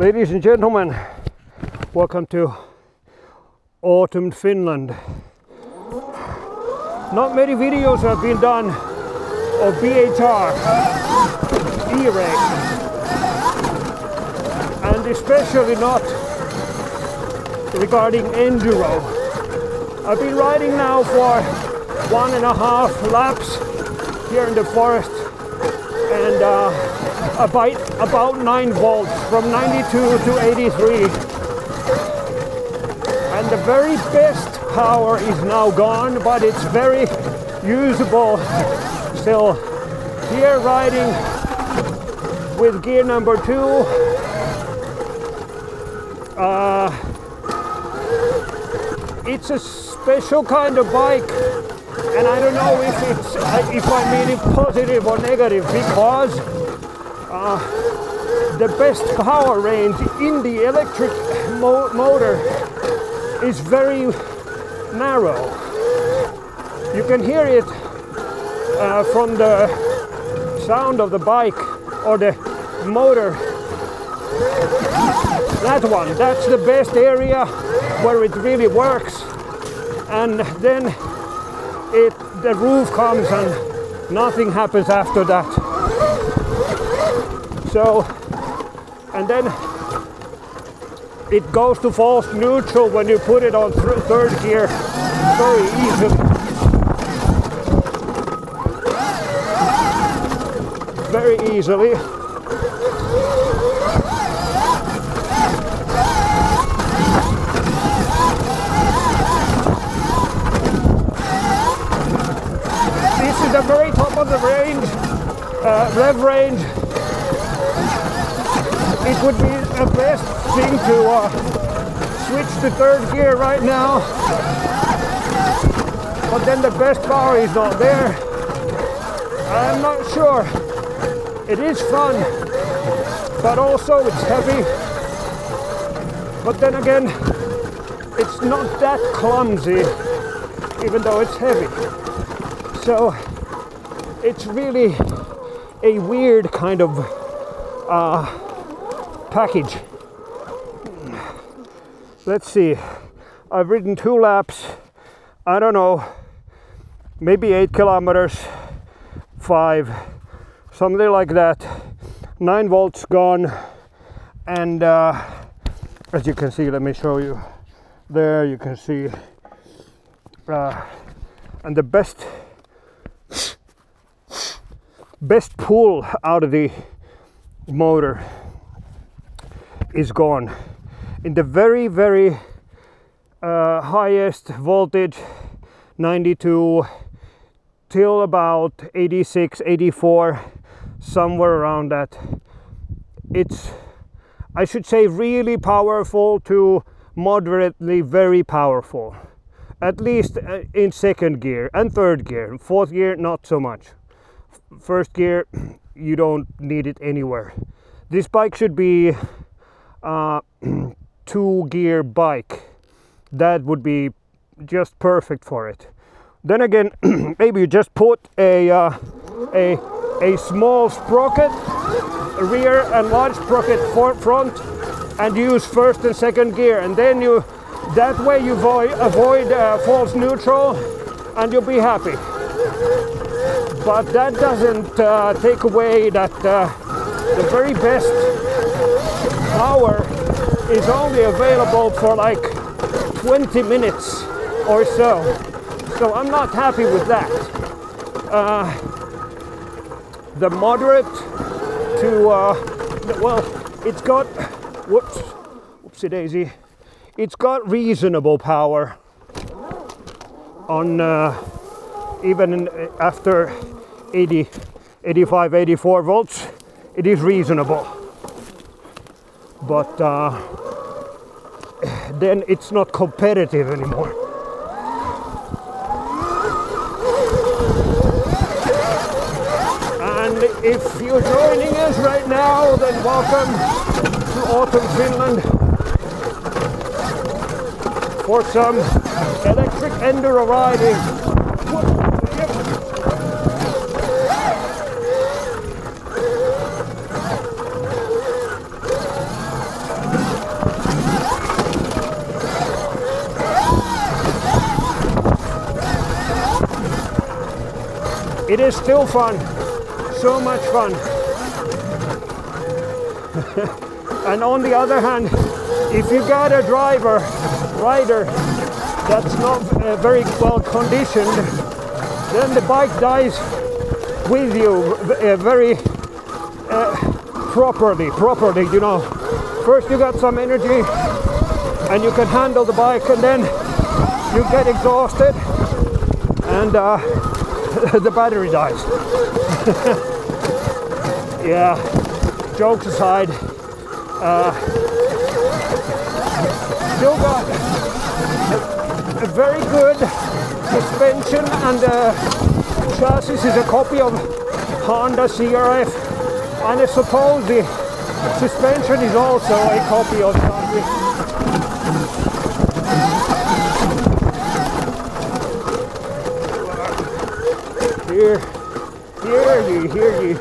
Ladies and gentlemen, welcome to autumn Finland. Not many videos have been done of BHR E-race, and especially not regarding enduro. I've been riding now for 1.5 laps here in the forest, and about 9 volts from 92 to 83, and the very best power is now gone, but it's very usable still. Here riding with gear number 2, it's a special kind of bike, and I don't know if I mean it positive or negative, because the best power range in the electric motor is very narrow. You can hear it from the sound of the bike or the motor. That's the best area where it really works, and then the roof comes and nothing happens after that. So, and then it goes to false neutral when you put it on third gear very easily. Very easily. This is the very top of the range, rev range. It would be the best thing to switch to third gear right now, but then the best power is not there. I'm not sure. It is fun, but also it's heavy. But then again, it's not that clumsy, even though it's heavy. So it's really a weird kind of package. Let's see. I've ridden 2 laps. I don't know, maybe 8 kilometers, 5, something like that. 9 volts gone, and as you can see, let me show you. There you can see, and the best pull out of the motor is gone. In the very, very highest voltage, 92 till about 86, 84, somewhere around that. It's, I should say, really powerful to moderately very powerful. At least in second gear and third gear. Fourth gear, not so much. First gear, you don't need it anywhere. This bike should be 2-gear bike. That would be just perfect for it. Then again, maybe you just put a small sprocket, rear and large sprocket front, and use first and second gear, and then that way you avoid false neutral, and you'll be happy. But that doesn't take away that the very best power is only available for like 20 minutes or so. So I'm not happy with that. The moderate to, well, it's got, whoopsie daisy, it's got reasonable power on even after 80, 85, 84 volts, it is reasonable. But then it's not competitive anymore. And if you're joining us right now, then welcome to autumn Finland for some electric enduro riding. it is still fun. So much fun. And on the other hand, if you got a rider that's not very well conditioned, then the bike dies with you very properly, you know. First you got some energy and you can handle the bike, and then you get exhausted and the battery dies. Yeah, jokes aside, still got a very good suspension, and chassis is a copy of Honda CRF, and I suppose the suspension is also a copy of something. Hear ye.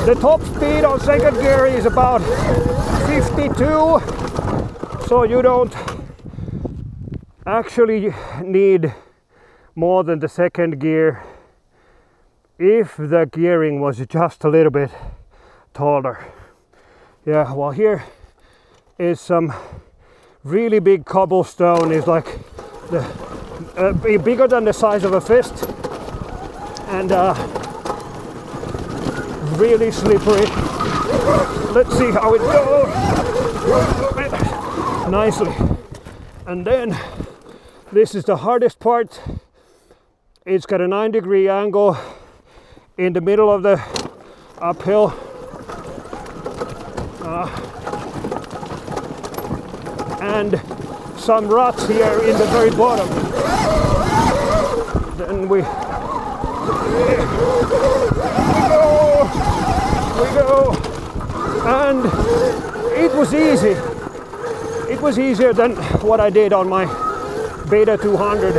The top speed on second gear is about 52, so you don't actually need more than the second gear if the gearing was just a little bit taller. Yeah, well, here is some really big cobblestone. It's like bigger than the size of a fist, and really slippery. Let's see how it goes. Nicely. And then this is the hardest part. It's got a 9-degree angle in the middle of the uphill. And some ruts here in the very bottom. Then we go, and it was easy. It was easier than what I did on my Beta 200.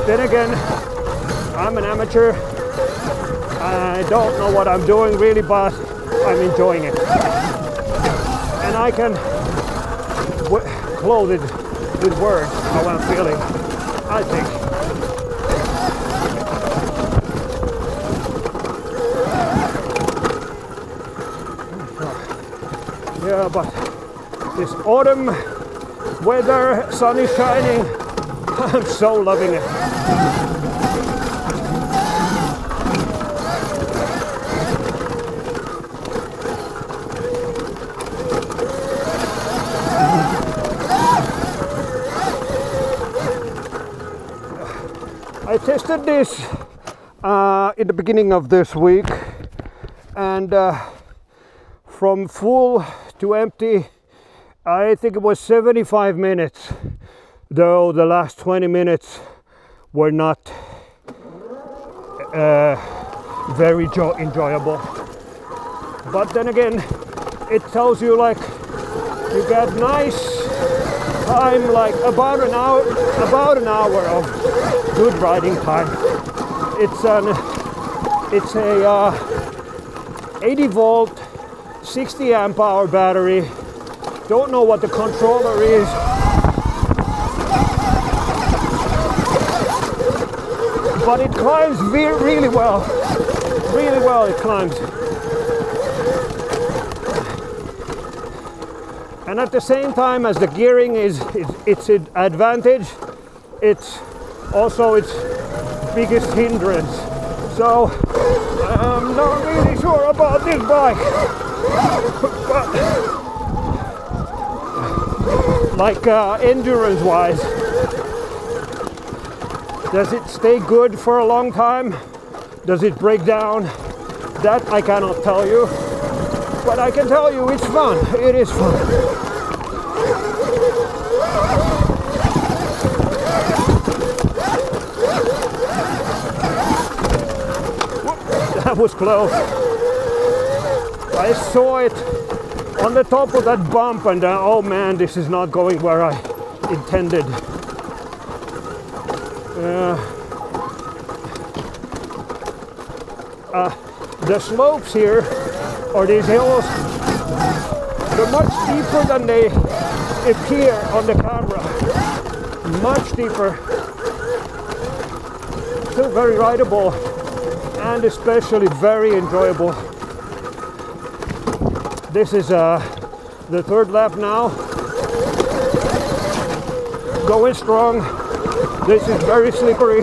Then again, I'm an amateur. I don't know what I'm doing really, but I'm enjoying it. And I can clothe it with words how I'm feeling, I think. Yeah, but this autumn weather, sun is shining. I'm so loving it. I tested this in the beginning of this week, and from full to empty, I think it was 75 minutes, though the last 20 minutes were not very enjoyable. But then again, it tells you like you get nice time, like about an hour of good riding time. It's a 80 volt 60 amp hour battery. Don't know what the controller is. But it climbs really well. Really well it climbs. And at the same time as the gearing is its advantage, it's also its biggest hindrance. So I'm not really sure about this bike. But like endurance wise, does it stay good for a long time? Does it break down? That I cannot tell you, but I can tell you it's fun. It is fun. was close. I saw it on the top of that bump and oh man, this is not going where I intended. The slopes here, or these hills, they're much deeper than they appear on the camera. Much deeper. Still very rideable and especially very enjoyable. This is the third lap now. Going strong. This is very slippery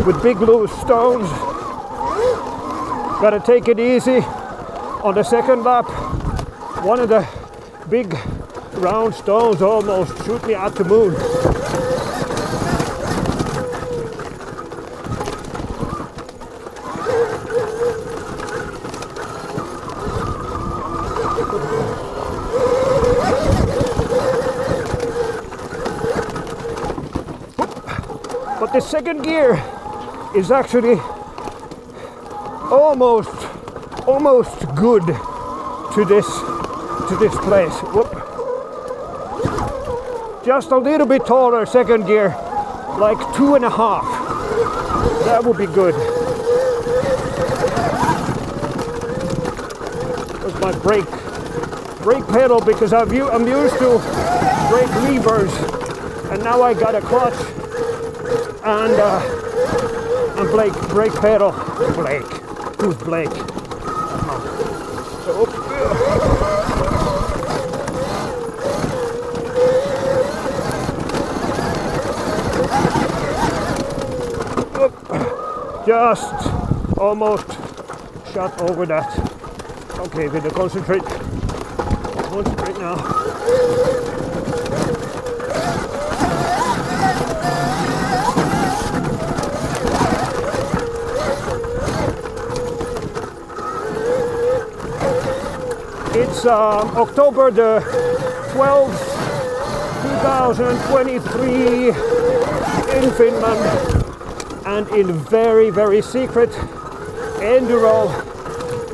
with big loose stones. Gotta take it easy on the second lap. One of the big round stones almost shoot me at the moon. But the second gear is actually almost good to this place. Whoop. Just a little bit taller second gear, like 2.5. That would be good. That's my brake pedal, because I'm used to brake levers, and now I got a clutch and brake pedal. Blake. Who's Blake? Just almost shot over that. Okay, we gotta concentrate. Concentrate now. It's October the 12th, 2023 in Finland, and in very, very secret enduro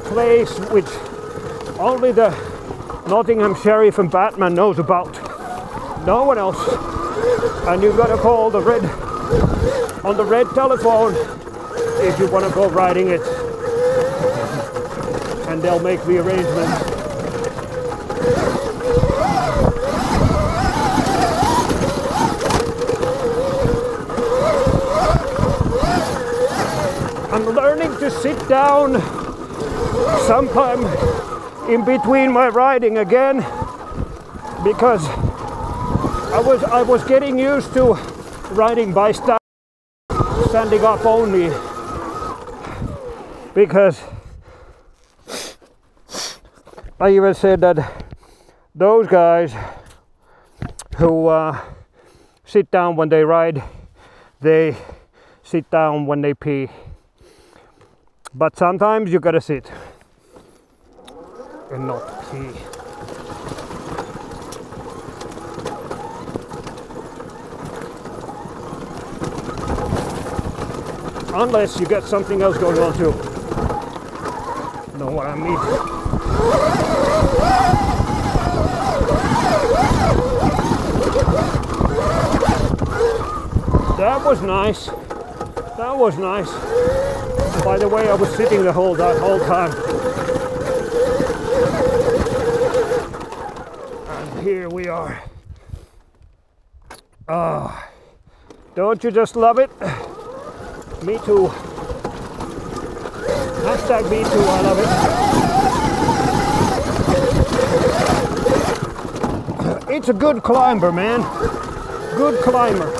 place which only the Nottingham Sheriff and Batman knows about. No one else. And you've got to call the red telephone if you want to go riding it, and they'll make the arrangements. I'm learning to sit down sometime in between my riding again, because I was getting used to riding by standing up only, because I even said that those guys who sit down when they ride, they sit down when they pee. But sometimes you gotta sit and not pee. Unless you got something else going on too. Know what I mean? That was nice. That was nice. By the way, I was sitting the whole time. And here we are. Don't you just love it? Me too. Hashtag me too, I love it. It's a good climber, man. Good climber.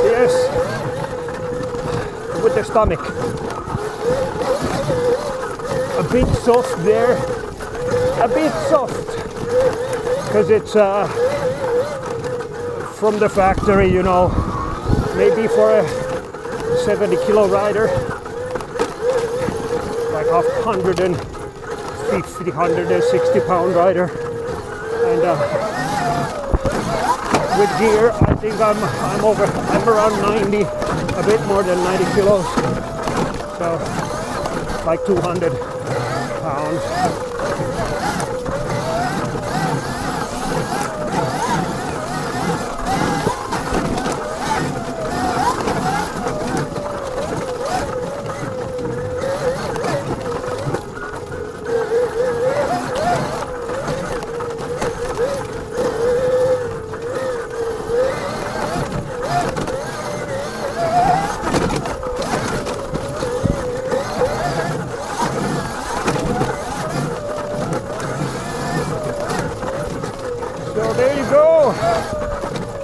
Yes, with the stomach. A bit soft there, a bit soft, because it's from the factory, you know, maybe for a 70 kilo rider. a 150, 160 pound rider, and with gear I think I'm around 90, a bit more than 90 kilos, so like 200 pounds. So there you go,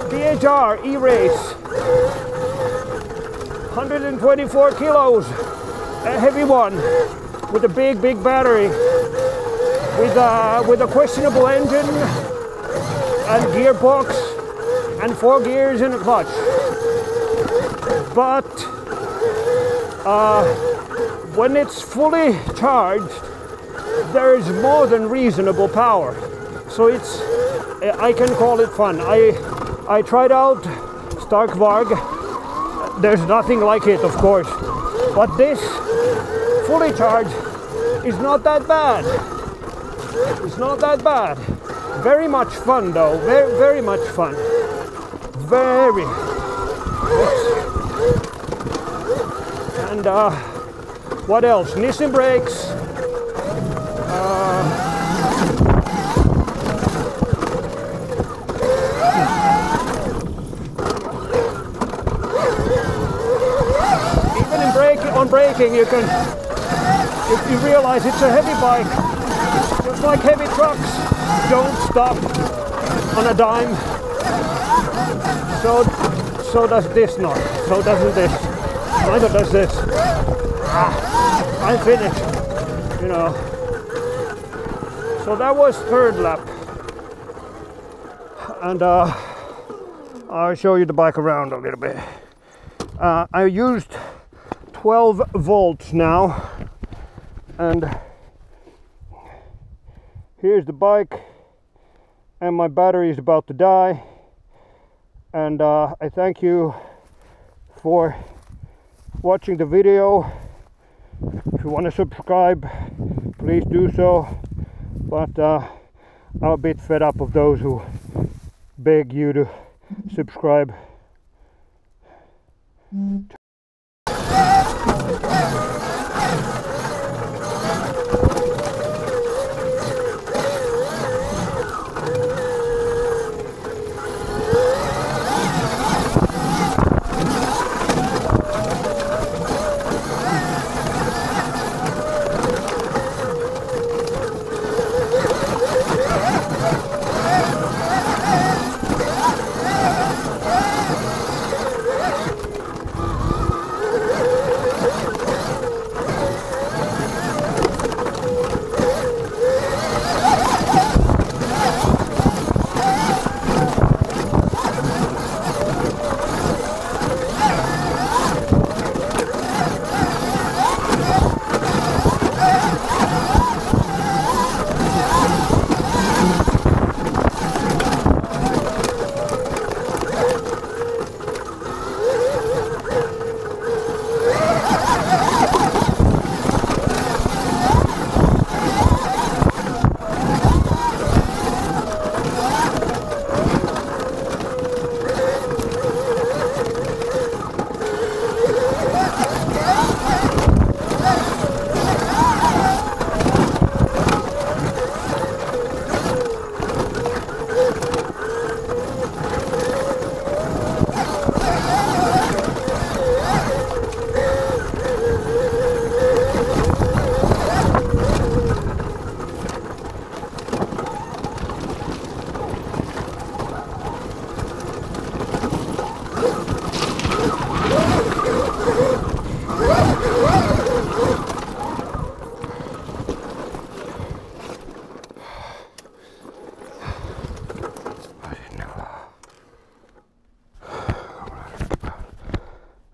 BHR E-race, 124 kilos, a heavy one, with a big battery, with a questionable engine and gearbox and 4 gears in a clutch. But when it's fully charged, there is more than reasonable power. So I can call it fun. I tried out Starkvarg. There's nothing like it, of course, but this fully charged is not that bad. It's not that bad. Very much fun though. Very much fun. Very. And what else? Nissin brakes. On braking, you realize it's a heavy bike. Just like heavy trucks, don't stop on a dime. So does this not. So doesn't this. Neither does this. I'm finished. You know. So that was third lap, and I'll show you the bike around a little bit. I used 12 volts now, and here's the bike, and my battery is about to die, and I thank you for watching the video. If you want to subscribe, please do so, but I'm a bit fed up of those who beg you to subscribe.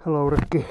Hello, Ricky.